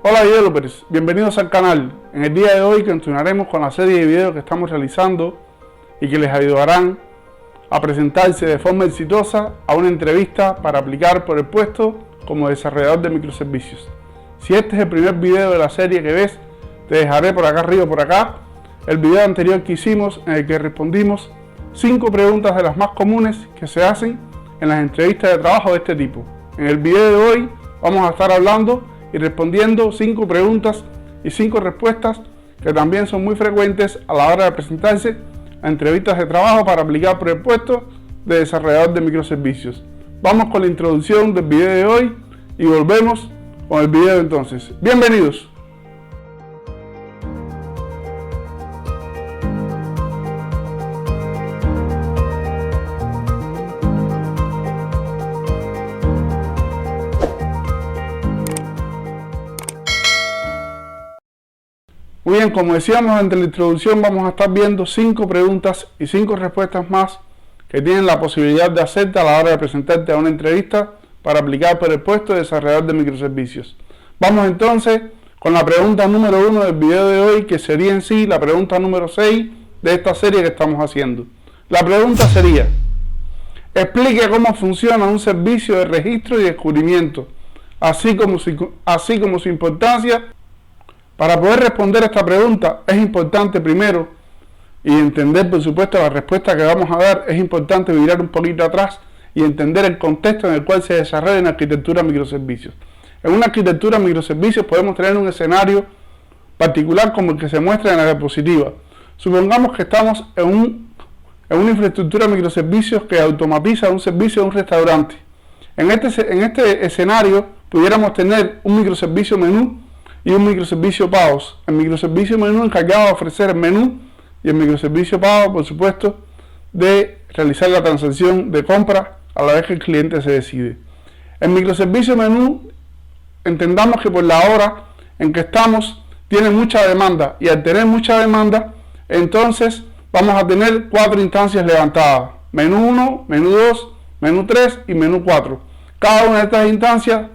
Hola developers, bienvenidos al canal. En el día de hoy continuaremos con la serie de videos que estamos realizando y que les ayudarán a presentarse de forma exitosa a una entrevista para aplicar por el puesto como desarrollador de microservicios. Si este es el primer video de la serie que ves, te dejaré por acá arriba por acá el video anterior que hicimos en el que respondimos 5 preguntas de las más comunes que se hacen en las entrevistas de trabajo de este tipo. En el video de hoy vamos a estar hablando y respondiendo 5 preguntas y 5 respuestas que también son muy frecuentes a la hora de presentarse a entrevistas de trabajo para aplicar por el puesto de desarrollador de microservicios. Vamos con la introducción del video de hoy y volvemos con el video entonces. Bienvenidos. Muy bien, como decíamos ante la introducción, vamos a estar viendo 5 preguntas y 5 respuestas más que tienen la posibilidad de hacerte a la hora de presentarte a una entrevista para aplicar por el puesto de desarrollador de microservicios. Vamos entonces con la pregunta número 1 del video de hoy, que sería en sí la pregunta número 6 de esta serie que estamos haciendo. La pregunta sería: explique cómo funciona un servicio de registro y descubrimiento, así como su importancia. Para poder responder a esta pregunta es importante primero, y entender por supuesto la respuesta que vamos a dar, es importante mirar un poquito atrás y entender el contexto en el cual se desarrolla una arquitectura de microservicios. En una arquitectura de microservicios podemos tener un escenario particular como el que se muestra en la diapositiva. Supongamos que estamos en una infraestructura de microservicios que automatiza un servicio de un restaurante. En este escenario pudiéramos tener un microservicio menú y un microservicio pagos. El microservicio menú encargado de ofrecer el menú y el microservicio pago, por supuesto, de realizar la transacción de compra a la vez que el cliente se decide. El microservicio menú, entendamos que por la hora en que estamos tiene mucha demanda, y al tener mucha demanda, entonces vamos a tener 4 instancias levantadas: menú 1, menú 2, menú 3 y menú 4. Cada una de estas instancias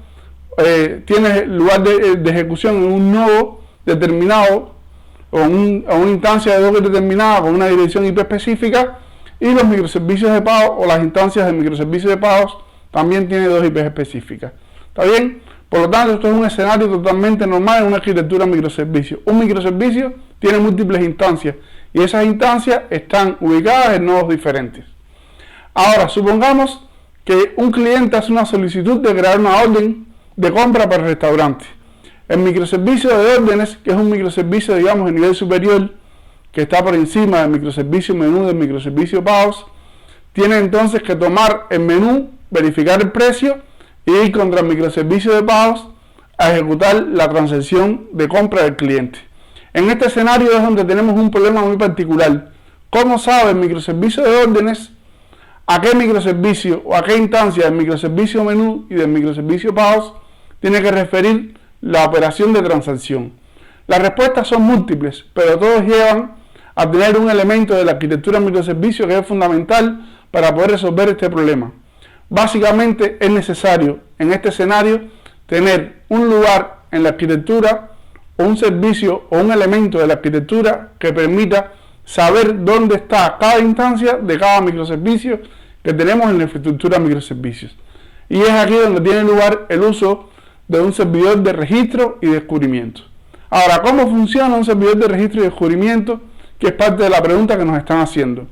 tiene lugar de ejecución en un nodo determinado o una instancia de docker determinada con una dirección IP específica, y los microservicios de pago o las instancias de microservicios de pagos también tienen 2 IP específicas. ¿Está bien? Por lo tanto, esto es un escenario totalmente normal en una arquitectura de microservicios. Un microservicio tiene múltiples instancias y esas instancias están ubicadas en nodos diferentes. Ahora, supongamos que un cliente hace una solicitud de crear una orden de compra para el restaurante. El microservicio de órdenes, que es un microservicio, digamos, de nivel superior, que está por encima del microservicio menú, del microservicio pagos, tiene entonces que tomar el menú, verificar el precio y ir contra el microservicio de pagos a ejecutar la transacción de compra del cliente. En este escenario es donde tenemos un problema muy particular. ¿Cómo sabe el microservicio de órdenes a qué microservicio o a qué instancia del microservicio menú y del microservicio pagos tiene que referir la operación de transacción? Las respuestas son múltiples, pero todos llevan a tener un elemento de la arquitectura de microservicios que es fundamental para poder resolver este problema. Básicamente es necesario en este escenario tener un lugar en la arquitectura o un servicio o un elemento de la arquitectura que permita saber dónde está cada instancia de cada microservicio que tenemos en la infraestructura de microservicios. Y es aquí donde tiene lugar el uso de un servidor de registro y descubrimiento. Ahora, ¿cómo funciona un servidor de registro y descubrimiento? Que es parte de la pregunta que nos están haciendo.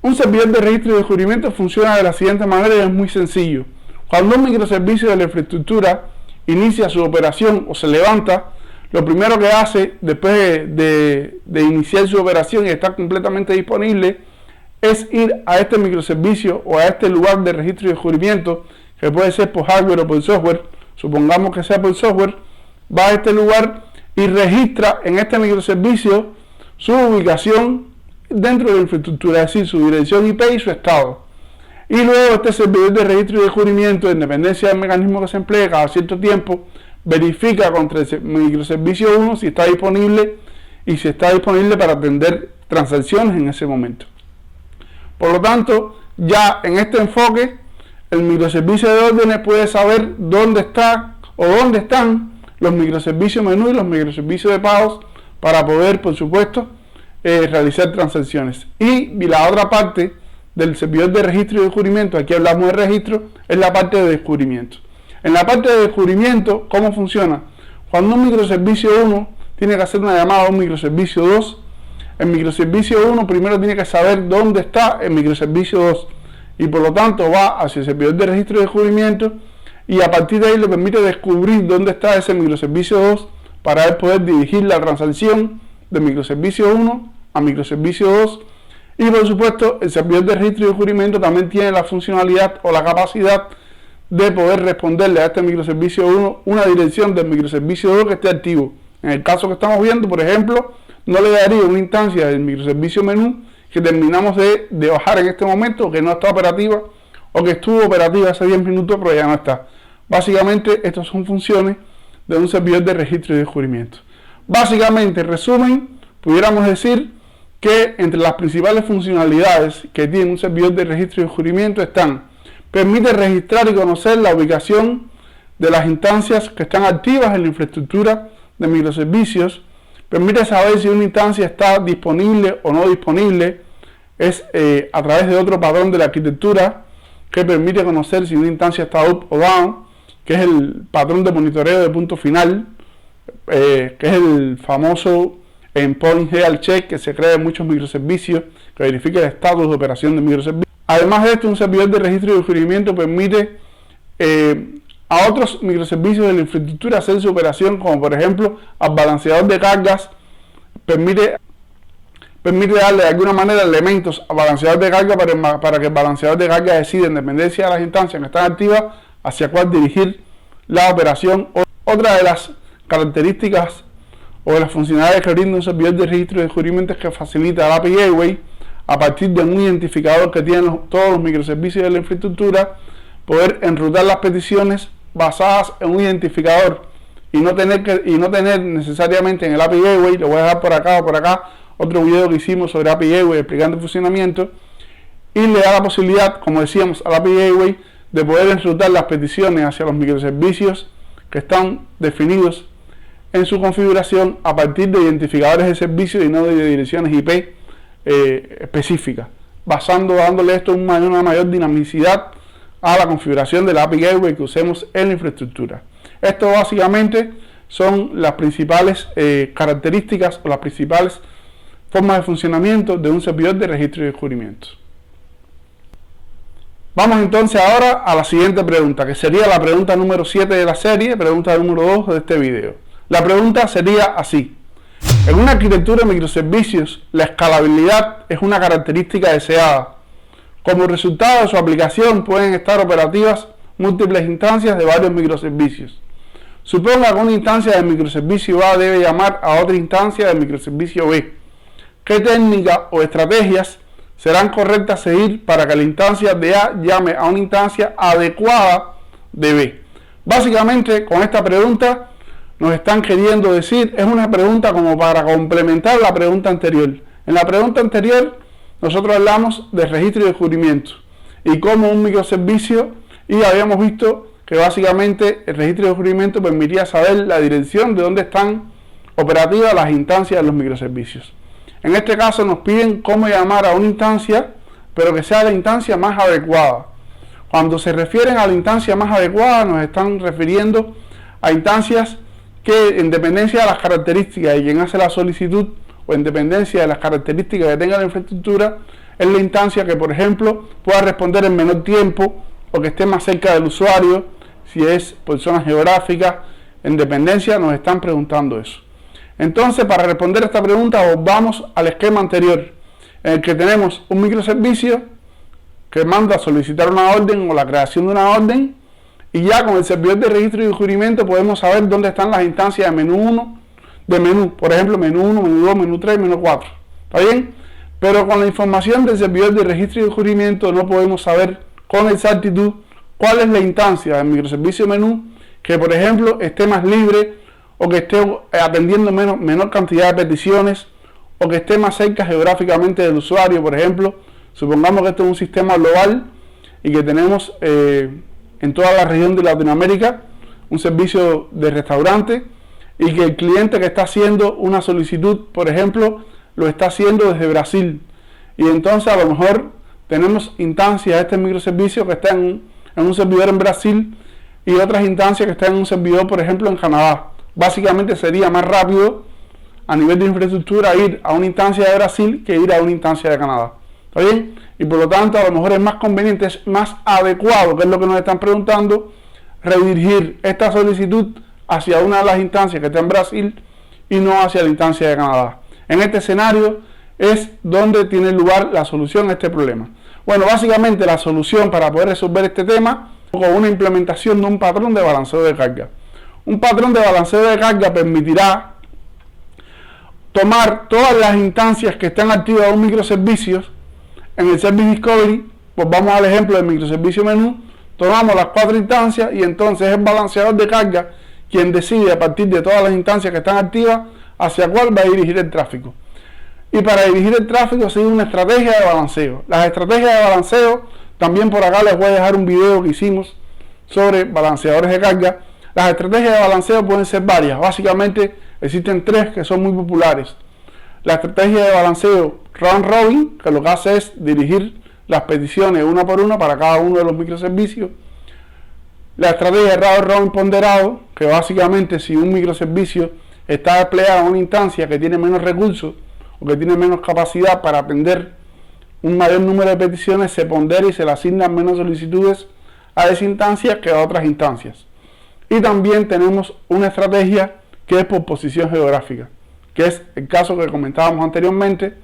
Un servidor de registro y descubrimiento funciona de la siguiente manera y es muy sencillo. Cuando un microservicio de la infraestructura inicia su operación o se levanta, lo primero que hace después de iniciar su operación y estar completamente disponible es ir a este microservicio o a este lugar de registro y descubrimiento, que puede ser por hardware o por software. Supongamos que sea por software. Va a este lugar y registra en este microservicio su ubicación dentro de la infraestructura, es decir, su dirección IP y su estado. Y luego este servidor de registro y descubrimiento, en dependencia del mecanismo que se emplee cada cierto tiempo, verifica contra el microservicio 1 si está disponible y si está disponible para atender transacciones en ese momento. Por lo tanto, ya en este enfoque, el microservicio de órdenes puede saber dónde está o dónde están los microservicios menú y los microservicios de pagos para poder, por supuesto, realizar transacciones. Y la otra parte del servidor de registro y descubrimiento, aquí hablamos de registro, es la parte de descubrimiento. En la parte de descubrimiento, ¿cómo funciona? Cuando un microservicio 1 tiene que hacer una llamada a un microservicio 2, el microservicio 1 primero tiene que saber dónde está el microservicio 2 y por lo tanto va hacia el servidor de registro y descubrimiento y a partir de ahí le permite descubrir dónde está ese microservicio 2 para él poder dirigir la transacción de microservicio 1 a microservicio 2. Y por supuesto el servidor de registro y descubrimiento también tiene la funcionalidad o la capacidad de poder responderle a este microservicio 1 una dirección del microservicio 2 que esté activo. En el caso que estamos viendo, por ejemplo, no le daría una instancia del microservicio menú que terminamos de bajar en este momento, que no está operativa o que estuvo operativa hace 10 minutos pero ya no está. Básicamente estas son funciones de un servidor de registro y descubrimiento. Básicamente, en resumen, pudiéramos decir que entre las principales funcionalidades que tiene un servidor de registro y descubrimiento están: permite registrar y conocer la ubicación de las instancias que están activas en la infraestructura de microservicios, permite saber si una instancia está disponible o no disponible, es a través de otro patrón de la arquitectura que permite conocer si una instancia está up o down, que es el patrón de monitoreo de punto final, que es el famoso endpoint health check que se crea en muchos microservicios, que verifica el estatus de operación de microservicios. Además de esto, un servidor de registro y descubrimiento permite a otros microservicios de la infraestructura hacer su operación, como por ejemplo al balanceador de cargas, permite darle de alguna manera elementos al balanceador de carga para que el balanceador de carga decida, en dependencia de las instancias que están activas, hacia cuál dirigir la operación. Otra de las características o de las funcionalidades que brinda un servidor de registro y descubrimiento es que facilita el API Gateway a partir de un identificador que tienen todos los microservicios de la infraestructura, poder enrutar las peticiones basadas en un identificador y no tener necesariamente en el API Gateway. Le voy a dejar por acá o por acá otro video que hicimos sobre API Gateway explicando el funcionamiento, y le da la posibilidad, como decíamos, al API Gateway de poder enrutar las peticiones hacia los microservicios que están definidos en su configuración a partir de identificadores de servicio y no de direcciones IP específicas, dándole esto una mayor dinamicidad a la configuración del API Gateway que usemos en la infraestructura. Esto básicamente son las principales características o las principales formas de funcionamiento de un servidor de registro y descubrimiento. Vamos entonces ahora a la siguiente pregunta, que sería la pregunta número 7 de la serie, pregunta número 2 de este video. La pregunta sería así: en una arquitectura de microservicios, la escalabilidad es una característica deseada. Como resultado de su aplicación pueden estar operativas múltiples instancias de varios microservicios. Suponga que una instancia del microservicio A debe llamar a otra instancia del microservicio B. ¿Qué técnicas o estrategias serán correctas seguir para que la instancia de A llame a una instancia adecuada de B? Básicamente, con esta pregunta nos están queriendo decir, es una pregunta como para complementar la pregunta anterior. En la pregunta anterior nosotros hablamos de registro y descubrimiento y cómo un microservicio, y habíamos visto que básicamente el registro y descubrimiento permitía saber la dirección de dónde están operativas las instancias de los microservicios. En este caso nos piden cómo llamar a una instancia, pero que sea la instancia más adecuada. Cuando se refieren a la instancia más adecuada, nos están refiriendo a instancias que, en dependencia de las características de quien hace la solicitud o en dependencia de las características que tenga la infraestructura, es la instancia que, por ejemplo, pueda responder en menor tiempo o que esté más cerca del usuario, si es por zonas geográficas. En dependencia nos están preguntando eso. Entonces, para responder a esta pregunta, vamos al esquema anterior, en el que tenemos un microservicio que manda a solicitar una orden o la creación de una orden, y ya con el servidor de registro y descubrimiento podemos saber dónde están las instancias de menú 1, por ejemplo, menú 1, menú 2, menú 3, menú 4. ¿Está bien? Pero con la información del servidor de registro y descubrimiento no podemos saber con exactitud cuál es la instancia del microservicio menú que, por ejemplo, esté más libre, o que esté atendiendo menor cantidad de peticiones, o que esté más cerca geográficamente del usuario. Por ejemplo, supongamos que esto es un sistema global y que tenemos en toda la región de Latinoamérica un servicio de restaurante y que el cliente que está haciendo una solicitud, por ejemplo, lo está haciendo desde Brasil. Y entonces a lo mejor tenemos instancias de este microservicio que está en un servidor en Brasil y otras instancias que están en un servidor, por ejemplo, en Canadá. Básicamente sería más rápido a nivel de infraestructura ir a una instancia de Brasil que ir a una instancia de Canadá. ¿Está bien? Y por lo tanto a lo mejor es más conveniente, es más adecuado, que es lo que nos están preguntando, redirigir esta solicitud hacia una de las instancias que está en Brasil y no hacia la instancia de Canadá. En este escenario es donde tiene lugar la solución a este problema. Bueno, básicamente la solución para poder resolver este tema con una implementación de un patrón de balanceo de carga. Un patrón de balanceo de carga permitirá tomar todas las instancias que están activas de un microservicio. En el Service Discovery, pues vamos al ejemplo del microservicio menú, tomamos las 4 instancias y entonces es el balanceador de carga quien decide a partir de todas las instancias que están activas hacia cuál va a dirigir el tráfico. Y para dirigir el tráfico sigue una estrategia de balanceo. Las estrategias de balanceo, también por acá les voy a dejar un video que hicimos sobre balanceadores de carga. Las estrategias de balanceo pueden ser varias. Básicamente existen 3 que son muy populares. La estrategia de balanceo round robin, que lo que hace es dirigir las peticiones una por una para cada uno de los microservicios. La estrategia de round robin ponderado, que básicamente si un microservicio está desplegado en una instancia que tiene menos recursos o que tiene menos capacidad para atender un mayor número de peticiones, se pondera y se le asignan menos solicitudes a esa instancia que a otras instancias. Y también tenemos una estrategia que es por posición geográfica, que es el caso que comentábamos anteriormente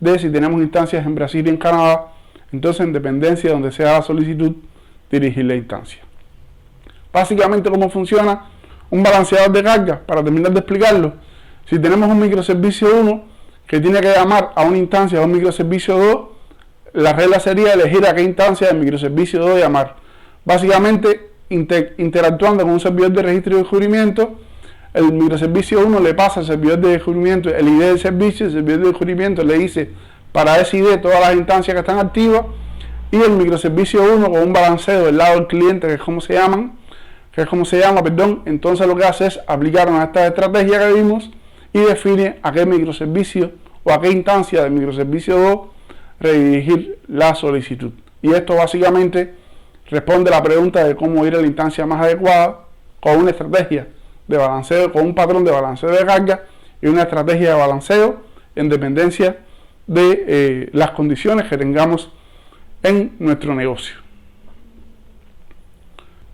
de si tenemos instancias en Brasil y en Canadá, entonces en dependencia de donde sea la solicitud, dirigir la instancia. Básicamente, ¿cómo funciona un balanceador de carga? Para terminar de explicarlo, si tenemos un microservicio 1 que tiene que llamar a una instancia de un microservicio 2, la regla sería elegir a qué instancia del microservicio 2 llamar. Básicamente, interactuando con un servidor de registro y descubrimiento, el microservicio 1 le pasa al servidor de descubrimiento el ID del servicio, el servidor de descubrimiento le dice para ese ID todas las instancias que están activas, y el microservicio 1 con un balanceo del lado del cliente, que es como se llama, entonces lo que hace es aplicar una de estas estrategias que vimos y define a qué microservicio o a qué instancia del microservicio 2 redirigir la solicitud. Y esto básicamente responde a la pregunta de cómo ir a la instancia más adecuada con una estrategia de balanceo, con un patrón de balanceo de carga y una estrategia de balanceo en dependencia de las condiciones que tengamos en nuestro negocio.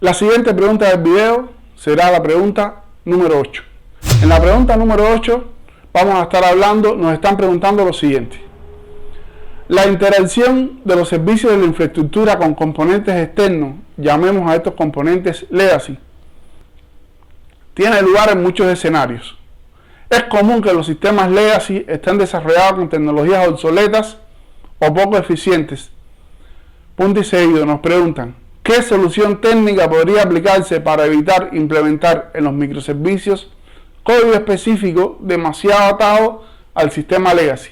La siguiente pregunta del video será la pregunta número 8. En la pregunta número 8 vamos a estar hablando, nos están preguntando lo siguiente: la interacción de los servicios de la infraestructura con componentes externos, llamemos a estos componentes legacy, tiene lugar en muchos escenarios. Es común que los sistemas legacy estén desarrollados con tecnologías obsoletas o poco eficientes. Punto y seguido nos preguntan: ¿qué solución técnica podría aplicarse para evitar implementar en los microservicios código específico demasiado atado al sistema legacy?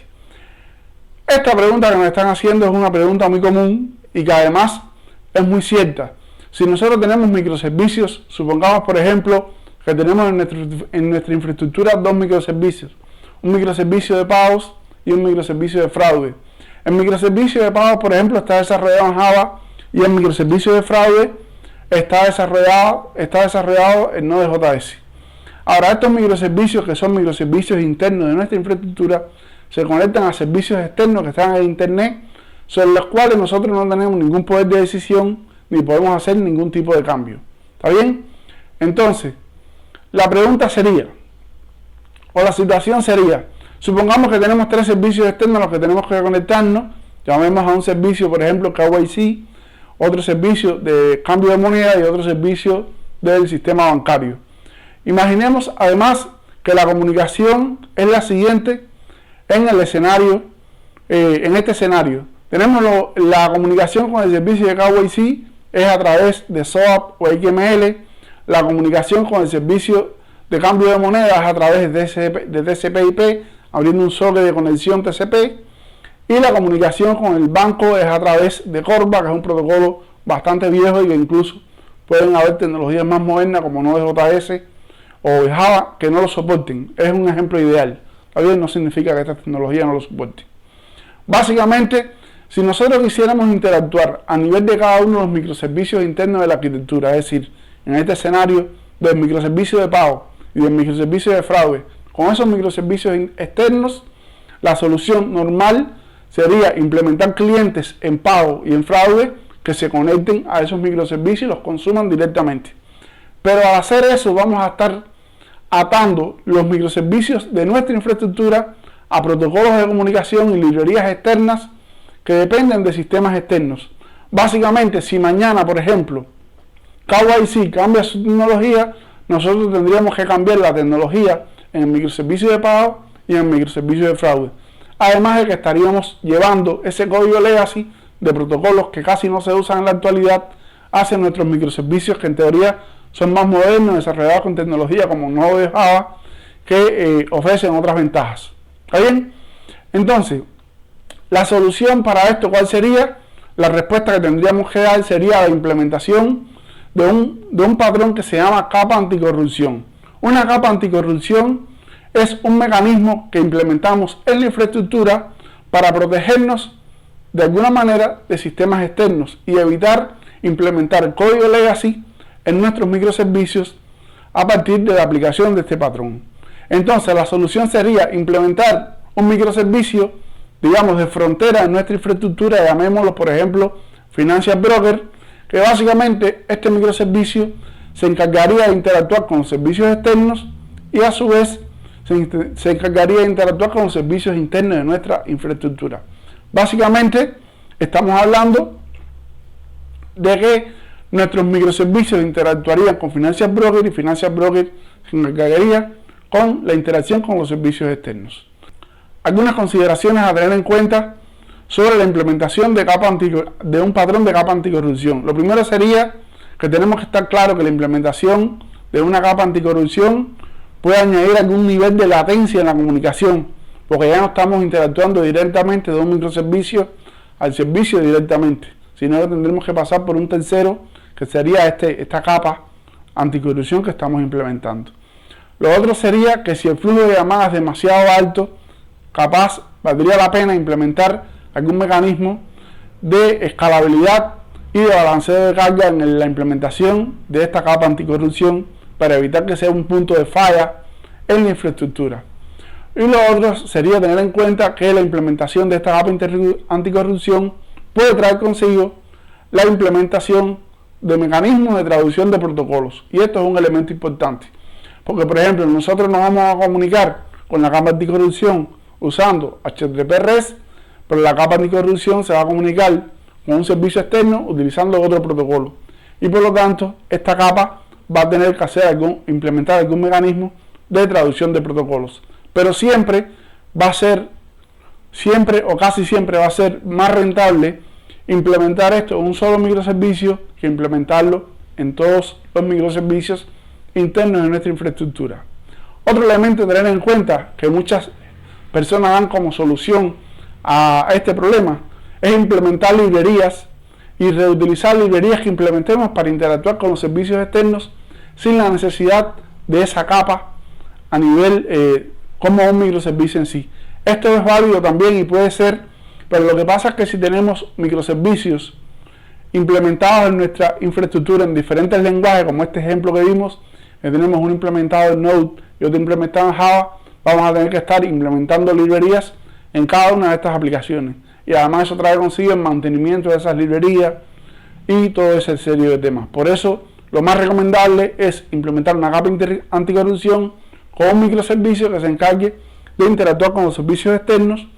Esta pregunta que nos están haciendo es una pregunta muy común y que además es muy cierta. Si nosotros tenemos microservicios, supongamos por ejemplo que tenemos en nuestra infraestructura 2 microservicios, un microservicio de pagos y un microservicio de fraude. El microservicio de pagos, por ejemplo, está desarrollado en Java y el microservicio de fraude está desarrollado en Node.js. Ahora, estos microservicios, que son microservicios internos de nuestra infraestructura, se conectan a servicios externos que están en Internet, sobre los cuales nosotros no tenemos ningún poder de decisión ni podemos hacer ningún tipo de cambio. ¿Está bien? Entonces, la pregunta sería, o la situación sería, supongamos que tenemos 3 servicios externos a los que tenemos que conectarnos, llamemos a un servicio, por ejemplo, KYC, otro servicio de cambio de moneda y otro servicio del sistema bancario. Imaginemos además que la comunicación es la siguiente en el escenario, en este escenario. Tenemos la comunicación con el servicio de KYC es a través de SOAP o XML. La comunicación con el servicio de cambio de moneda es a través de TCP/IP, abriendo un socket de conexión TCP. Y la comunicación con el banco es a través de Corba, que es un protocolo bastante viejo y que incluso pueden haber tecnologías más modernas como Node.js o Java que no lo soporten. Es un ejemplo ideal. Todavía no significa que esta tecnología no lo soporte. Básicamente, si nosotros quisiéramos interactuar a nivel de cada uno de los microservicios internos de la arquitectura, es decir, en este escenario del microservicio de pago y del microservicio de fraude, con esos microservicios externos, la solución normal sería implementar clientes en pago y en fraude que se conecten a esos microservicios y los consuman directamente. Pero al hacer eso vamos a estar atando los microservicios de nuestra infraestructura a protocolos de comunicación y librerías externas que dependen de sistemas externos. Básicamente, si mañana, por ejemplo, KYC cambia su tecnología, nosotros tendríamos que cambiar la tecnología en el microservicio de pago y en el microservicio de fraude. Además de que estaríamos llevando ese código legacy de protocolos que casi no se usan en la actualidad hacia nuestros microservicios que en teoría son más modernos, desarrollados con tecnología como Node Java, que ofrecen otras ventajas. ¿Está bien? Entonces, la solución para esto, ¿cuál sería? La respuesta que tendríamos que dar sería la implementación de un patrón que se llama capa anticorrupción. Una capa anticorrupción es un mecanismo que implementamos en la infraestructura para protegernos de alguna manera de sistemas externos y evitar implementar código legacy en nuestros microservicios a partir de la aplicación de este patrón. Entonces la solución sería implementar un microservicio, digamos, de frontera en nuestra infraestructura, llamémoslo por ejemplo Financial Broker, que básicamente este microservicio se encargaría de interactuar con los servicios externos y a su vez se encargaría de interactuar con los servicios internos de nuestra infraestructura. Básicamente estamos hablando de que nuestros microservicios interactuarían con Financial Broker y Financial Broker se encargaría con la interacción con los servicios externos. Algunas consideraciones a tener en cuenta sobre la implementación de un patrón de capa anticorrupción. Lo primero sería que tenemos que estar claro que la implementación de una capa anticorrupción puede añadir algún nivel de latencia en la comunicación, porque ya no estamos interactuando directamente de un microservicio al servicio directamente, sino que tendremos que pasar por un tercero, que sería esta capa anticorrupción que estamos implementando. Lo otro sería que si el flujo de llamadas es demasiado alto, capaz valdría la pena implementar algún mecanismo de escalabilidad y de balanceo de carga en la implementación de esta capa anticorrupción para evitar que sea un punto de falla en la infraestructura. Y lo otro sería tener en cuenta que la implementación de esta capa anticorrupción puede traer consigo la implementación de mecanismos de traducción de protocolos. Y esto es un elemento importante, porque por ejemplo nosotros nos vamos a comunicar con la capa anticorrupción usando HTTP/REST, pero la capa anticorrupción se va a comunicar con un servicio externo utilizando otro protocolo. Y por lo tanto, esta capa va a tener que implementar algún mecanismo de traducción de protocolos. Pero siempre va a ser, o casi siempre va a ser más rentable implementar esto en un solo microservicio que implementarlo en todos los microservicios internos de nuestra infraestructura. Otro elemento a tener en cuenta que muchas personas dan como solución a este problema es implementar librerías y reutilizar librerías que implementemos para interactuar con los servicios externos sin la necesidad de esa capa a nivel como un microservicio en sí. Esto es válido también y puede ser, pero lo que pasa es que si tenemos microservicios implementados en nuestra infraestructura en diferentes lenguajes, como este ejemplo que vimos, que tenemos uno implementado en Node y otro implementado en Java, vamos a tener que estar implementando librerías en cada una de estas aplicaciones. Y además eso trae consigo el mantenimiento de esas librerías y todo ese serie de temas. Por eso lo más recomendable es implementar una capa anticorrupción con un microservicio que se encargue de interactuar con los servicios externos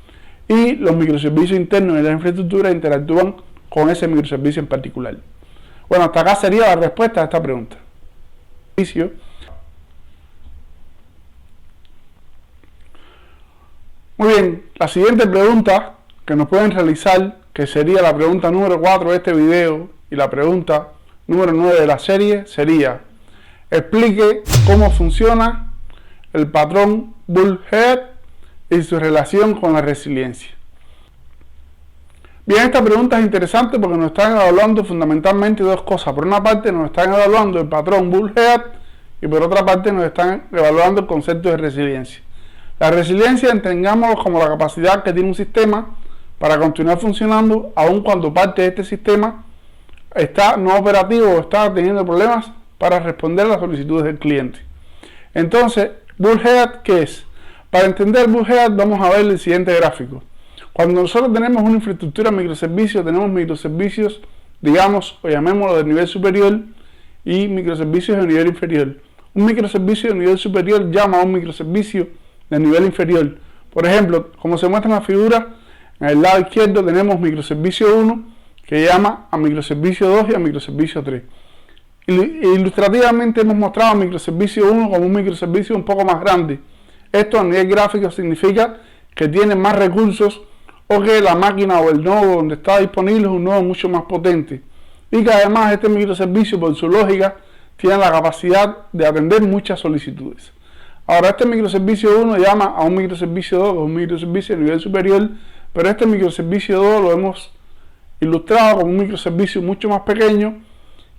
y los microservicios internos de la infraestructura interactúan con ese microservicio en particular. Bueno, hasta acá sería la respuesta a esta pregunta. Muy bien, la siguiente pregunta que nos pueden realizar, que sería la pregunta número 4 de este video y la pregunta número 9 de la serie, sería: explique cómo funciona el patrón Bullhead y su relación con la resiliencia. Bien, esta pregunta es interesante porque nos están evaluando fundamentalmente dos cosas. Por una parte nos están evaluando el patrón Bull-Head y por otra parte nos están evaluando el concepto de resiliencia. La resiliencia entendámoslo como la capacidad que tiene un sistema para continuar funcionando aun cuando parte de este sistema está no operativo o está teniendo problemas para responder a las solicitudes del cliente. Entonces, Bull-Head, ¿qué es? Para entender Bull-Head vamos a ver el siguiente gráfico. Cuando nosotros tenemos una infraestructura de microservicios, tenemos microservicios, digamos, o llamémoslo de nivel superior y microservicios de nivel inferior. Un microservicio de nivel superior llama a un microservicio de nivel inferior. Por ejemplo, como se muestra en la figura, en el lado izquierdo tenemos microservicio 1 que llama a microservicio 2 y a microservicio 3. Ilustrativamente hemos mostrado a microservicio 1 como un microservicio un poco más grande. Esto a nivel gráfico significa que tiene más recursos o que la máquina o el nodo donde está disponible es un nodo mucho más potente y que además este microservicio por su lógica tiene la capacidad de atender muchas solicitudes. Ahora este microservicio 1 llama a un microservicio 2 o un microservicio de nivel superior, pero este microservicio 2 lo hemos ilustrado como un microservicio mucho más pequeño,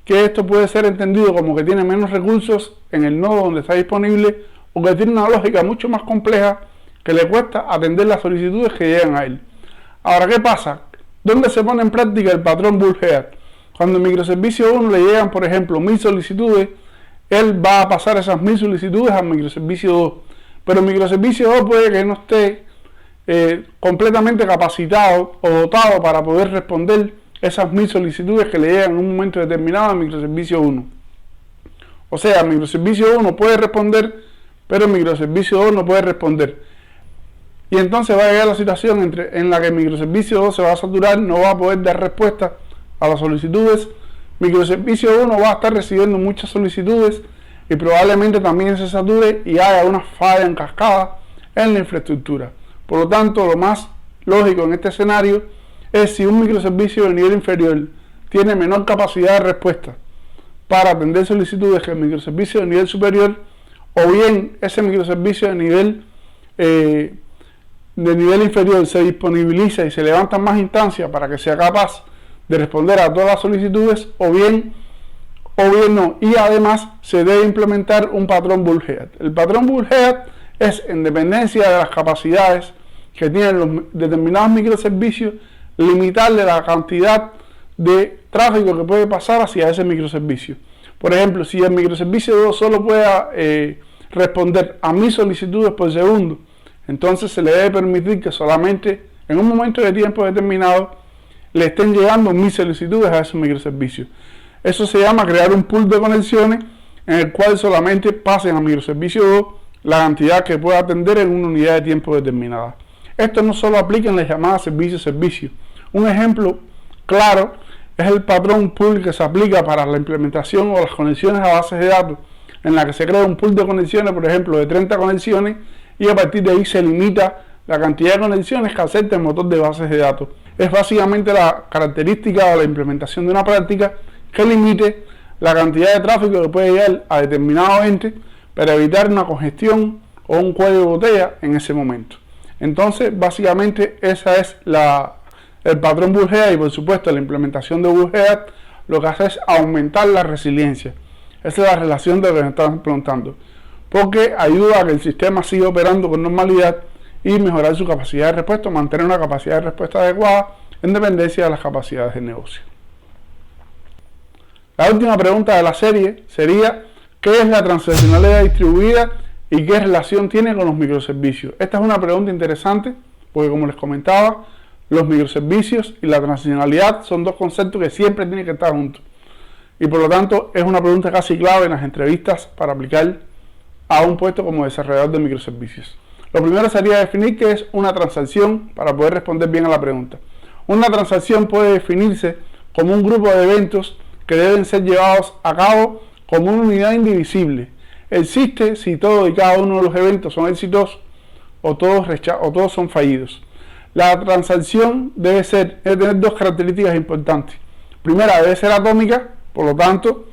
que esto puede ser entendido como que tiene menos recursos en el nodo donde está disponible o que tiene una lógica mucho más compleja que le cuesta atender las solicitudes que llegan a él. Ahora, ¿qué pasa? ¿Dónde se pone en práctica el patrón Bull-Head? Cuando el microservicio 1 le llegan, por ejemplo, 1000 solicitudes, él va a pasar esas 1000 solicitudes al microservicio 2. Pero el microservicio 2 puede que no esté completamente capacitado o dotado para poder responder esas 1000 solicitudes que le llegan en un momento determinado al microservicio 1. O sea, el microservicio 1 puede responder, pero el microservicio 2 no puede responder. Y entonces va a llegar la situación en la que el microservicio 2 se va a saturar, no va a poder dar respuesta a las solicitudes. Microservicio 1 va a estar recibiendo muchas solicitudes y probablemente también se sature y haya una falla en cascada en la infraestructura. Por lo tanto, lo más lógico en este escenario es si un microservicio de nivel inferior tiene menor capacidad de respuesta para atender solicitudes que el microservicio de nivel superior, o bien ese microservicio de nivel inferior se disponibiliza y se levantan más instancias para que sea capaz de responder a todas las solicitudes, o bien no, y además se debe implementar un patrón Bull-Head. El patrón Bull-Head es, en dependencia de las capacidades que tienen los determinados microservicios, limitarle la cantidad de tráfico que puede pasar hacia ese microservicio. Por ejemplo, si el microservicio 2 solo pueda responder a 1000 solicitudes por segundo, entonces se le debe permitir que solamente en un momento de tiempo determinado le estén llegando 1000 solicitudes a ese microservicio. Eso se llama crear un pool de conexiones en el cual solamente pasen al microservicio 2 la cantidad que pueda atender en una unidad de tiempo determinada. Esto no solo aplica en las llamadas servicio-servicio. Un ejemplo claro es el patrón pool que se aplica para la implementación o las conexiones a bases de datos, en la que se crea un pool de conexiones, por ejemplo, de 30 conexiones, y a partir de ahí se limita la cantidad de conexiones que acepta el motor de bases de datos. Es básicamente la característica o la implementación de una práctica que limite la cantidad de tráfico que puede llegar a determinado ente para evitar una congestión o un cuello de botella en ese momento. Entonces, básicamente, esa es el patrón Bull-Head, y por supuesto la implementación de Bull-Head lo que hace es aumentar la resiliencia. Esa es la relación de lo que nos estamos preguntando, porque ayuda a que el sistema siga operando con normalidad y mejorar su capacidad de respuesta, mantener una capacidad de respuesta adecuada en dependencia de las capacidades del negocio. La última pregunta de la serie sería: ¿qué es la transaccionalidad distribuida y qué relación tiene con los microservicios? Esta es una pregunta interesante porque, como les comentaba, los microservicios y la transaccionalidad son dos conceptos que siempre tienen que estar juntos, y por lo tanto es una pregunta casi clave en las entrevistas para aplicar a un puesto como desarrollador de microservicios. Lo primero sería definir qué es una transacción para poder responder bien a la pregunta. Una transacción puede definirse como un grupo de eventos que deben ser llevados a cabo como una unidad indivisible. Existe si todo y cada uno de los eventos son exitosos o todos son fallidos. La transacción debe tener dos características importantes. Primera, debe ser atómica, por lo tanto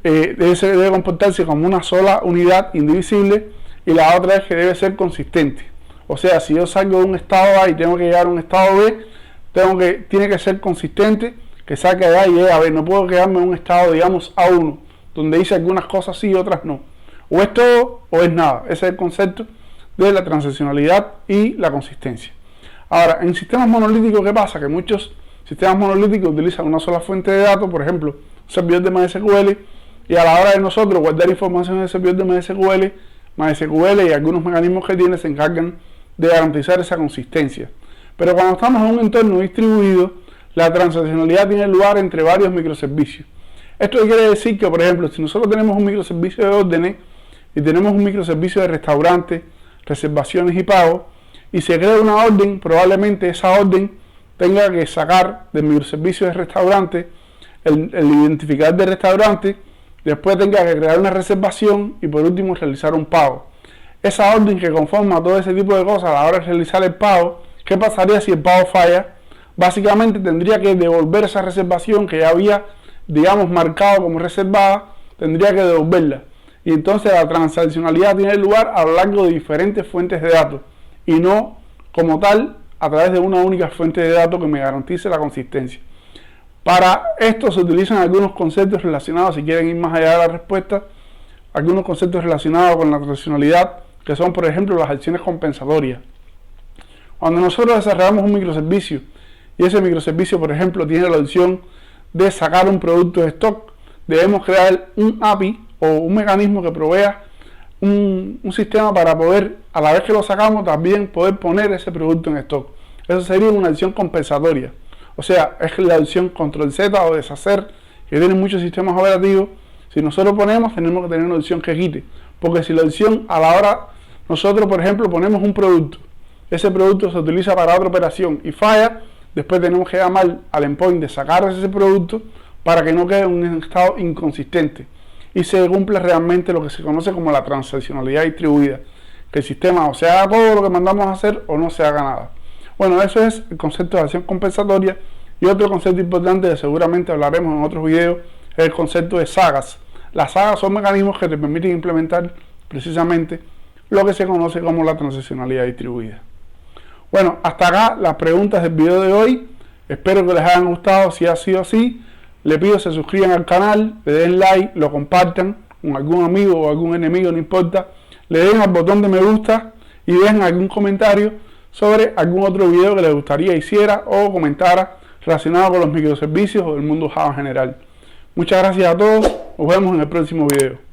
debe comportarse como una sola unidad indivisible, y la otra es que debe ser consistente. O sea, si yo salgo de un estado A y tengo que llegar a un estado B, tiene que ser consistente, que saque allá y llegue a ver. No puedo quedarme en un estado, digamos, A1, donde dice algunas cosas sí y otras no. O es todo o es nada. Ese es el concepto de la transaccionalidad y la consistencia. Ahora, en sistemas monolíticos, ¿qué pasa? Que muchos sistemas monolíticos utilizan una sola fuente de datos, por ejemplo, un servidor de MySQL, y a la hora de nosotros guardar información en el servidor de MySQL y algunos mecanismos que tiene se encargan de garantizar esa consistencia. Pero cuando estamos en un entorno distribuido, la transaccionalidad tiene lugar entre varios microservicios. Esto quiere decir que, por ejemplo, si nosotros tenemos un microservicio de órdenes y tenemos un microservicio de restaurantes, reservaciones y pagos, y se crea una orden, probablemente esa orden tenga que sacar del microservicio de restaurante el identificador de restaurante, después tenga que crear una reservación y por último realizar un pago. Esa orden que conforma todo ese tipo de cosas a la hora de realizar el pago, ¿qué pasaría si el pago falla? Básicamente tendría que devolver esa reservación que ya había, digamos, marcado como reservada, tendría que devolverla. Y entonces la transaccionalidad tiene lugar a lo largo de diferentes fuentes de datos y no como tal a través de una única fuente de datos que me garantice la consistencia. Para esto se utilizan algunos conceptos relacionados, si quieren ir más allá de la respuesta, algunos conceptos relacionados con la transaccionalidad, que son, por ejemplo, las acciones compensatorias. Cuando nosotros desarrollamos un microservicio y ese microservicio, por ejemplo, tiene la opción de sacar un producto de stock, debemos crear un API o un mecanismo que provea un sistema para poder, a la vez que lo sacamos, también poder poner ese producto en stock. Eso sería una acción compensatoria. O sea, es la opción control Z o deshacer, que tienen muchos sistemas operativos. Si nosotros ponemos, tenemos que tener una opción que quite. Porque si la opción a la hora, nosotros, por ejemplo, ponemos un producto, ese producto se utiliza para otra operación y falla, después tenemos que llamar al endpoint de sacar ese producto para que no quede en un estado inconsistente y se cumpla realmente lo que se conoce como la transaccionalidad distribuida, que el sistema o se haga todo lo que mandamos a hacer o no se haga nada. Bueno, eso es el concepto de acción compensatoria. Y otro concepto importante que seguramente hablaremos en otros videos es el concepto de sagas. Las sagas son mecanismos que te permiten implementar precisamente lo que se conoce como la transaccionalidad distribuida. Bueno, hasta acá las preguntas del video de hoy. Espero que les hayan gustado. Si ha sido así, les pido que se suscriban al canal, le den like, lo compartan con algún amigo o algún enemigo, no importa. Le den al botón de me gusta y dejen algún comentario sobre algún otro video que les gustaría hiciera o comentara relacionado con los microservicios o el mundo Java en general. Muchas gracias a todos, nos vemos en el próximo video.